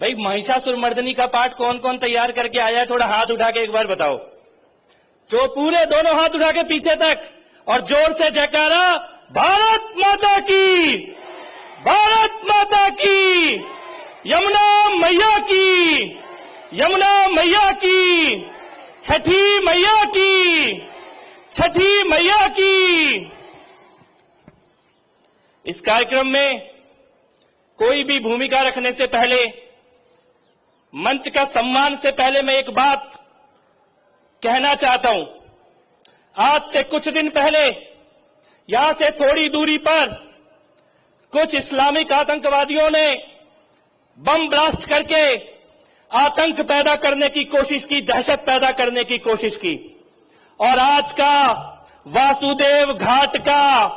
भाई महिषासुरमर्दिनी का पाठ कौन कौन तैयार करके आया है? थोड़ा हाथ उठा के एक बार बताओ। जो पूरे दोनों हाथ उठा के पीछे तक और जोर से जयकारा, भारत माता की, भारत माता की, यमुना मैया की, यमुना मैया की, छठी मैया की, छठी मैया की। इस कार्यक्रम में कोई भी भूमिका रखने से पहले, मंच का सम्मान से पहले मैं एक बात कहना चाहता हूं। आज से कुछ दिन पहले यहां से थोड़ी दूरी पर कुछ इस्लामिक आतंकवादियों ने बम ब्लास्ट करके आतंक पैदा करने की कोशिश की, दहशत पैदा करने की कोशिश की। और आज का वासुदेव घाट का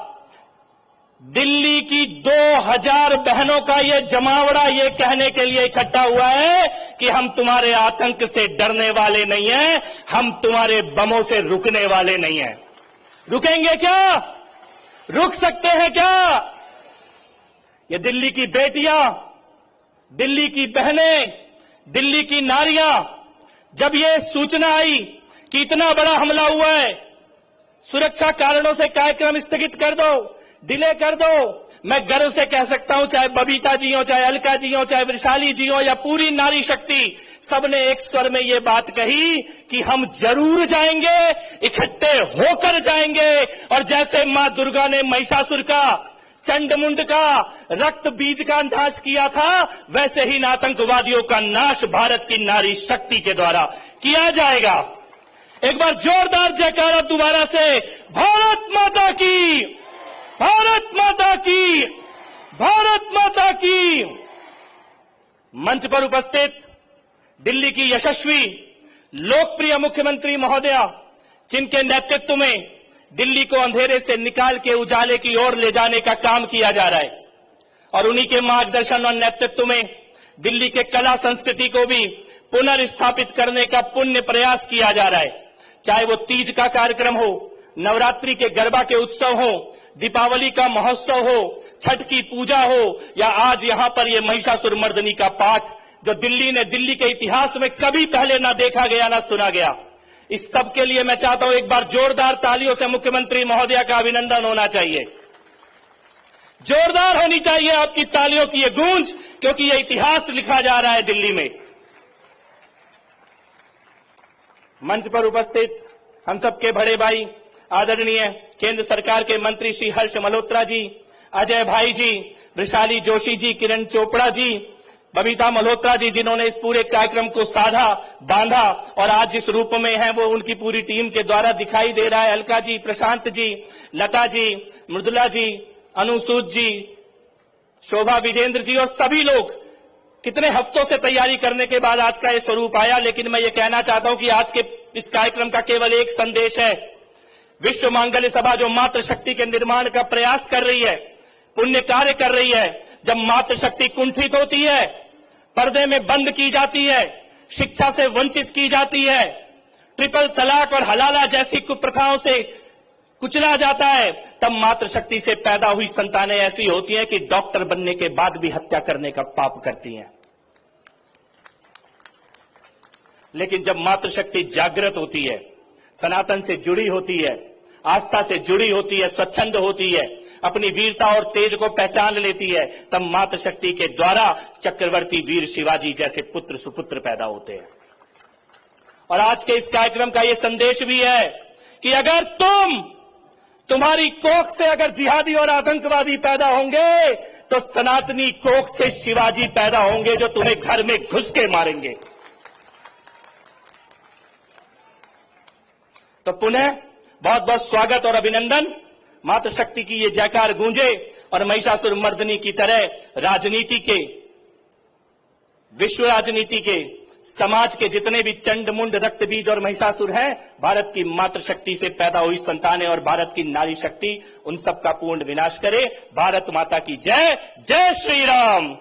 दिल्ली की 2000 बहनों का ये जमावड़ा ये कहने के लिए इकट्ठा हुआ है कि हम तुम्हारे आतंक से डरने वाले नहीं हैं, हम तुम्हारे बमों से रुकने वाले नहीं हैं। रुकेंगे क्या? रुक सकते हैं क्या? ये दिल्ली की बेटियां, दिल्ली की बहनें, दिल्ली की नारियां, जब ये सूचना आई कि इतना बड़ा हमला हुआ है, सुरक्षा कारणों से कार्यक्रम स्थगित कर दो, डिले कर दो, मैं गर्व से कह सकता हूं, चाहे बबीता जी हो, चाहे अलका जी हो, चाहे वैशाली जी हो या पूरी नारी शक्ति, सबने एक स्वर में ये बात कही कि हम जरूर जाएंगे, इकट्ठे होकर जाएंगे। और जैसे मां दुर्गा ने महिषासुर का, चंडमुंड का, रक्त बीज का नाश किया था, वैसे ही आतंकवादियों का नाश भारत की नारी शक्ति के द्वारा किया जाएगा। एक बार जोरदार जयकारा दोबारा से, भारत माता की, भारत माता की, भारत माता की। मंच पर उपस्थित दिल्ली की यशस्वी लोकप्रिय मुख्यमंत्री महोदया, जिनके नेतृत्व में दिल्ली को अंधेरे से निकाल के उजाले की ओर ले जाने का काम किया जा रहा है, और उन्हीं के मार्गदर्शन और नेतृत्व में दिल्ली के कला संस्कृति को भी पुनर्स्थापित करने का पुण्य प्रयास किया जा रहा है। चाहे वो तीज का कार्यक्रम हो, नवरात्रि के गरबा के उत्सव हो, दीपावली का महोत्सव हो, छठ की पूजा हो, या आज यहां पर ये महिषासुरमर्दिनी का पाठ, जो दिल्ली के इतिहास में कभी पहले ना देखा गया ना सुना गया। इस सब के लिए मैं चाहता हूं एक बार जोरदार तालियों से मुख्यमंत्री महोदया का अभिनंदन होना चाहिए। जोरदार होनी चाहिए आपकी तालियों की ये गूंज, क्योंकि ये इतिहास लिखा जा रहा है दिल्ली में। मंच पर उपस्थित हम सबके बड़े भाई, आदरणीय केंद्र सरकार के मंत्री श्री हर्ष मल्होत्रा जी, अजय भाई जी, वैशाली जोशी जी, किरण चोपड़ा जी, बबीता मल्होत्रा जी, जिन्होंने इस पूरे कार्यक्रम को साधा, बांधा और आज जिस रूप में है वो उनकी पूरी टीम के द्वारा दिखाई दे रहा है। अलका जी, प्रशांत जी, लता जी, मृदुला जी, अनुसूत जी, शोभा विजेंद्र जी और सभी लोग, कितने हफ्तों से तैयारी करने के बाद आज का ये स्वरूप आया। लेकिन मैं ये कहना चाहता हूं कि आज के इस कार्यक्रम का केवल एक संदेश है। विश्व मांगल्य सभा जो मातृशक्ति के निर्माण का प्रयास कर रही है, पुण्य कार्य कर रही है, जब मातृशक्ति कुंठित होती है, पर्दे में बंद की जाती है, शिक्षा से वंचित की जाती है, ट्रिपल तलाक और हलाला जैसी कुप्रथाओं से कुचला जाता है, तब मातृशक्ति से पैदा हुई संतानें ऐसी होती हैं कि डॉक्टर बनने के बाद भी हत्या करने का पाप करती हैं। लेकिन जब मातृशक्ति जागृत होती है, सनातन से जुड़ी होती है, आस्था से जुड़ी होती है, स्वच्छंद होती है, अपनी वीरता और तेज को पहचान लेती है, तब मातृशक्ति के द्वारा चक्रवर्ती वीर शिवाजी जैसे पुत्र सुपुत्र पैदा होते हैं। और आज के इस कार्यक्रम का यह संदेश भी है कि अगर तुम्हारी कोख से अगर जिहादी और आतंकवादी पैदा होंगे, तो सनातनी कोख से शिवाजी पैदा होंगे, जो तुम्हें घर में घुस के मारेंगे। तो पुनः बहुत बहुत स्वागत और अभिनंदन। मातृशक्ति की ये जयकार गूंजे और महिषासुरमर्दिनी की तरह राजनीति के, विश्व राजनीति के, समाज के जितने भी चंडमुंड, रक्तबीज और महिषासुर हैं, भारत की मातृशक्ति से पैदा हुई संतानें और भारत की नारी शक्ति, उन सब का पूर्ण विनाश करे। भारत माता की जय। जय श्री राम।